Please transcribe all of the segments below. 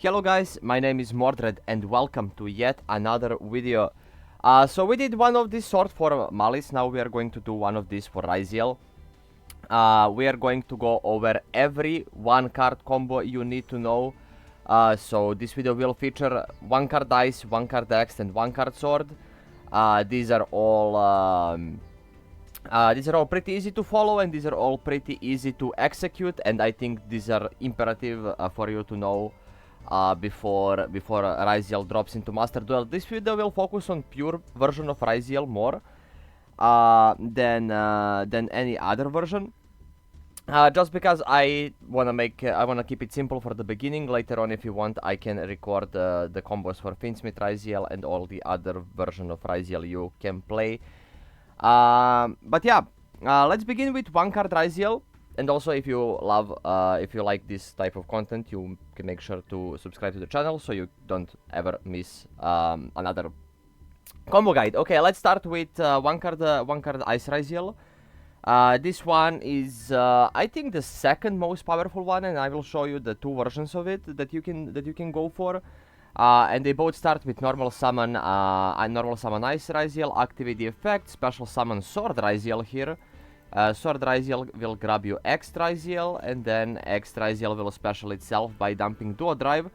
Hello guys, my name is Mordred and welcome to yet another video. So we did one of this sort for Malice, now we are going to do one of these for Ryzeal. We are going to go over every one card combo you need to know. So this video will feature one card ice, one card X and one card sword. These are all pretty easy to follow and these are all pretty easy to execute, and I think these are imperative for you to know before Ryzeal drops into Master Duel. This video will focus on pure version of Ryzeal more than any other version. Just because I wanna keep it simple for the beginning. Later on, if you want, I can record the combos for Finsmith Ryzeal and all the other version of Ryzeal you can play. But yeah, let's begin with one card Ryzeal. And also, if you like this type of content, you can make sure to subscribe to the channel so you don't ever miss another combo guide. Okay, let's start with one card Ice Ryzeal. This one is I think the second most powerful one, and I will show you the two versions of it that you can go for. And they both start with normal summon Ice Ryzeal, activate the effect, special summon Sword Ryzeal here. Sword Ryzeal will grab you X Ryzeal, and then X Ryzeal will special itself by dumping Duo Drive.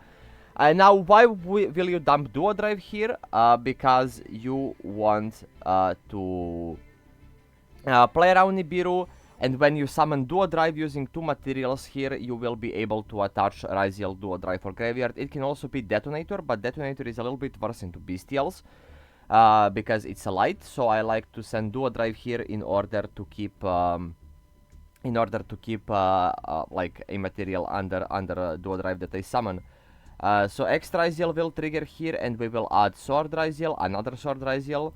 Now, why will you dump Duo Drive here? Because you want to play around Nibiru, and when you summon Duo Drive using two materials here, you will be able to attach Ryzeal Duo Drive for Graveyard. It can also be Detonator, but Detonator is a little bit worse into Bestials. Because it's a light, so I like to send Duo Drive here in order to keep like a material under Duo Drive that I summon. So X Ryzeal will trigger here, and we will add Sword Ryzeal, another Sword Ryzeal,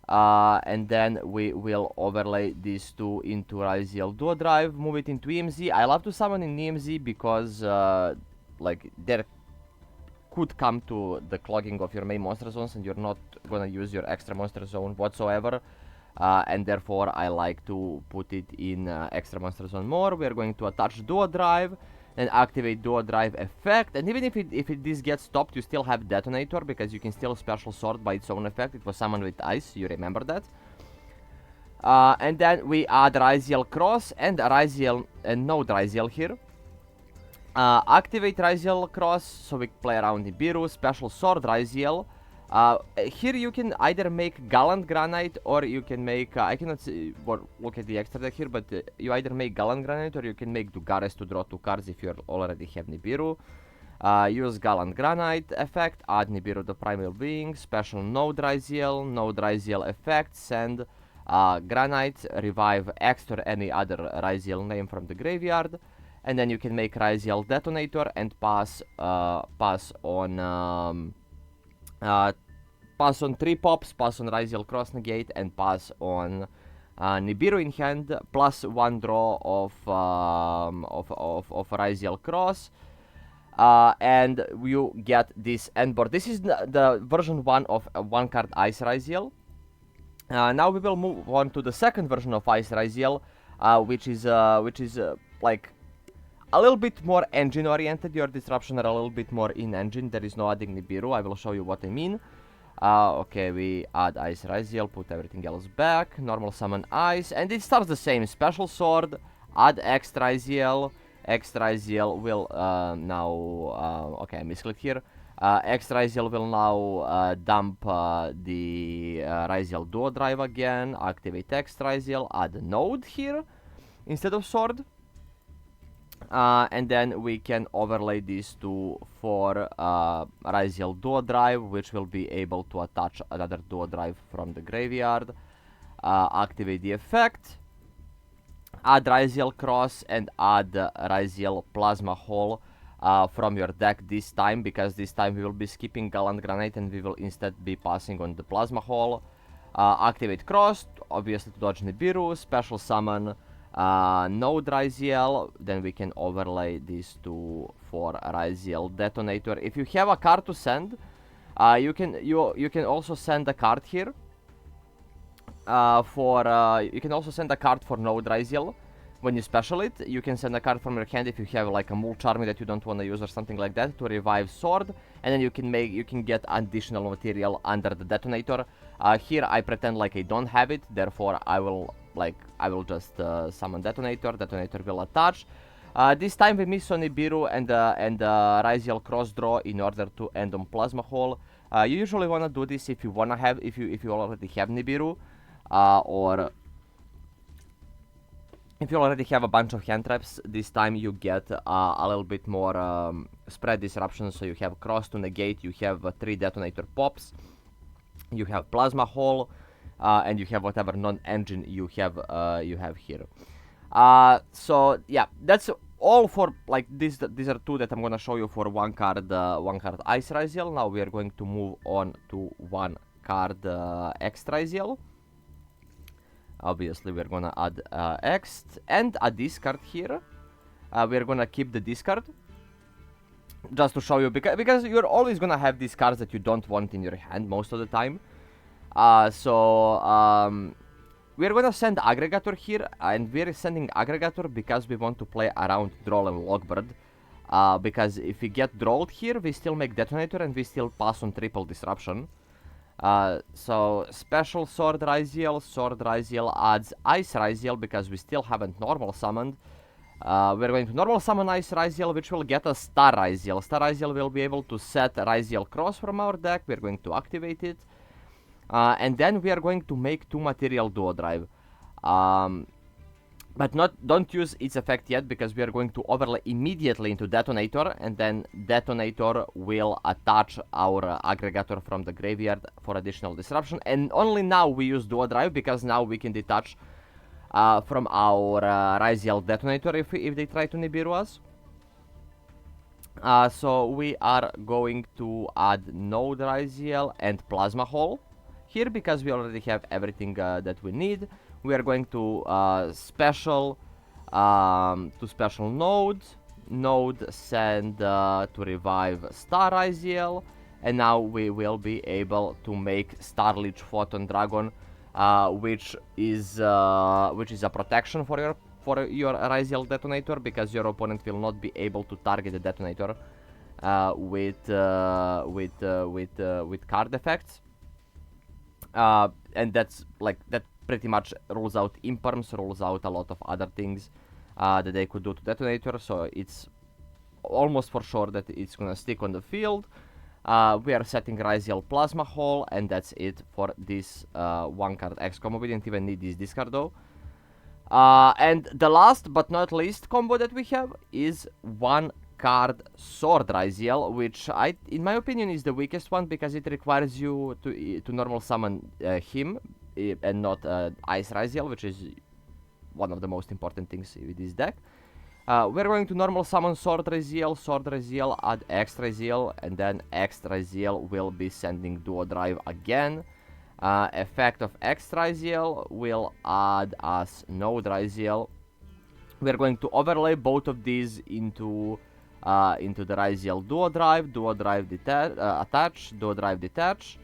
and then we will overlay these two into Ryzeal Duo Drive, move it into EMZ. I love to summon in EMZ because like there could come to the clogging of your main monster zones and you're not gonna use your extra monster zone whatsoever, and therefore I like to put it in extra monster zone more. We are going to attach Duo Drive and activate Duo Drive effect, and even if this gets stopped, you still have Detonator because you can still special sword by its own effect. It was summoned with ice, you remember that. And then we add Ryzeal Cross and Ryzeal and Node Ryzeal here. Activate Ryzeal Cross so we play around Nibiru, special sword Ryzeal. Here you can either make Gallant Granite or you can make, I cannot see, look at the extra deck here, but you either make Gallant Granite or you can make Dugares to draw two cards if you already have Nibiru. Use Gallant Granite effect, add Nibiru the Primal Being, special Node Ryzeal effect, send Granite, revive X or any other Ryzeal name from the graveyard. And then you can make Ryzeal Detonator and pass on 3 pops, pass on Ryzeal Cross Negate, and pass on Nibiru in hand, plus 1 draw of Ryzeal Cross, and you get this end board. This is the version 1 of one card Ice Ryzeal. Now we will move on to the second version of Ice Ryzeal, which is like a little bit more engine oriented. Your disruption are a little bit more in engine. There is no adding Nibiru. I will show you what I mean. Okay, we add Ice Ryzeal, put everything else back, normal summon Ice, and it starts the same. Special sword, add X Ryzeal. X Ryzeal will now okay, I misclicked here. X Ryzeal will now dump the Ryzeal Duo Drive again, activate X Ryzeal, add Node here instead of sword. And then we can overlay these two for Ryzeal Duo Drive, which will be able to attach another Duo Drive from the graveyard. Activate the effect, add Ryzeal Cross, and add Ryzeal Plasma Hole from your deck this time, because this time we will be skipping Gallant Granite and we will instead be passing on the Plasma Hole. Activate Cross, obviously to dodge Nibiru, special summon Node Ryzeal, then we can overlay these two for Ryzeal Detonator. If you have a card to send, you can also send a card here. You can also send a card for Node Ryzeal. when you special it, you can send a card from your hand if you have like a Mulch army that you don't want to use or something like that to revive sword, and then you can get additional material under the detonator. Here I pretend like I don't have it, therefore I will just summon detonator. Detonator will attach. This time we miss on Nibiru and Ryzeal cross draw in order to end on Plasma Hole. You usually wanna do this if you already have Nibiru, or if you already have a bunch of hand traps. This time you get a little bit more spread disruption, so you have cross to negate, you have 3 detonator pops, you have Plasma Hole, and you have whatever non-engine you have here. So yeah, that's all for like these are 2 that I'm gonna show you for one card Ice Ryzeal. Now we are going to move on to one card X Ryzeal. Obviously we're gonna add X and a discard here. We're gonna keep the discard just to show you, because you're always gonna have these cards that you don't want in your hand most of the time. We're gonna send Aggregator here, and we're sending Aggregator because we want to play around Droll and Logbird. Because if we get Drolled here, we still make Detonator and we still pass on triple disruption. So special Sword Ryzeal adds Ice Ryzeal because we still haven't normal summoned. We're going to normal summon Ice Ryzeal, which will get us Star Ryzeal. Star Ryzeal will be able to set Ryzeal Cross from our deck. We're going to activate it. And then we are going to make 2 material duo drive. But don't use its effect yet, because we are going to overlay immediately into Detonator, and then Detonator will attach our Aggregator from the graveyard for additional disruption. And only now we use duo drive, because now we can detach from our Ryzeal Detonator if they try to Nibiru us. So we are going to add Node Ryzeal and Plasma Hole here, because we already have everything that we need. We are going to special Node send to revive Star Ryzeal, and now we will be able to make Star Leech Photon Dragon, which is a protection for your Ryzeal Detonator, because your opponent will not be able to target the Detonator with card effects. And that's like that pretty much rules out imperms, rules out a lot of other things that they could do to Detonator, so it's almost for sure that it's gonna stick on the field. We are setting Ryzeal Plasma Hole, and that's it for this one card X combo. We didn't even need this discard though. And the last but not least combo that we have is one card Sword Ryzeal, which in my opinion is the weakest one, because it requires you to normal summon him and not Ice Ryzeal, which is one of the most important things with this deck. We're going to normal summon Sword Ryzeal, add X Ryzeal, and then X Ryzeal will be sending duo drive again. Effect of X Ryzeal will add us Node Ryzeal. We're going to overlay both of these into the Ryzeal duo drive attach, duo drive detach.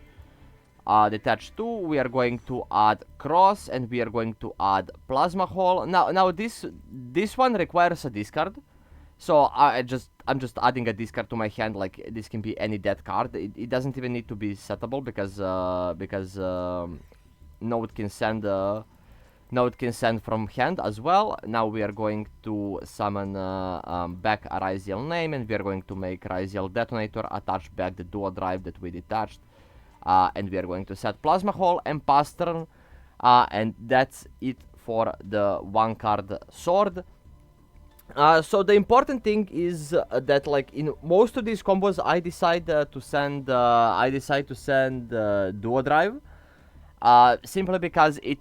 Detach 2, we are going to add Cross, and we are going to add Plasma Hole. Now this one requires a discard, so I'm just adding a discard to my hand. Like, this can be any dead card. It doesn't even need to be settable, because Node can send from hand as well. Now we are going to summon back a Ryzeal name, and we are going to make Ryzeal Detonator, attach back the duo drive that we detached. And we are going to set Plasma Hole and pass turn, and that's it for the one card Sword. So the important thing is that, like, in most of these combos, I decide to send duo drive, simply because it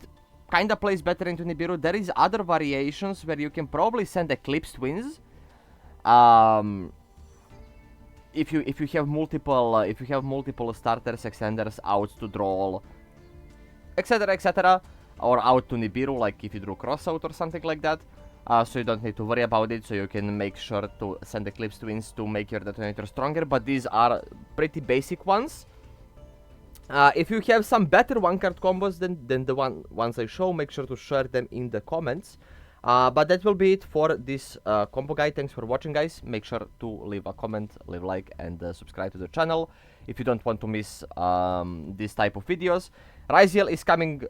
kinda plays better into Nibiru. There is other variations where you can probably send Eclipse Twins. If you have multiple starters, extenders, outs to draw, etc., or out to Nibiru, like if you drew cross out or something like that, so you don't need to worry about it. So you can make sure to send Eclipse Twins to make your Detonator stronger, but these are pretty basic ones. If you have some better one card combos than the ones I show, make sure to share them in the comments. But that will be it for this combo guide. Thanks for watching, guys. Make sure to leave a comment, leave a like, and subscribe to the channel if you don't want to miss this type of videos. Ryzeal is coming,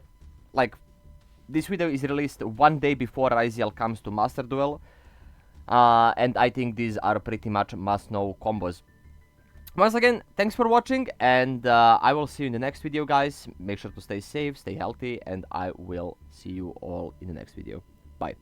like, this video is released 1 day before Ryzeal comes to Master Duel. And I think these are pretty much must-know combos. Once again, thanks for watching, and I will see you in the next video, guys. Make sure to stay safe, stay healthy, and I will see you all in the next video. Bye.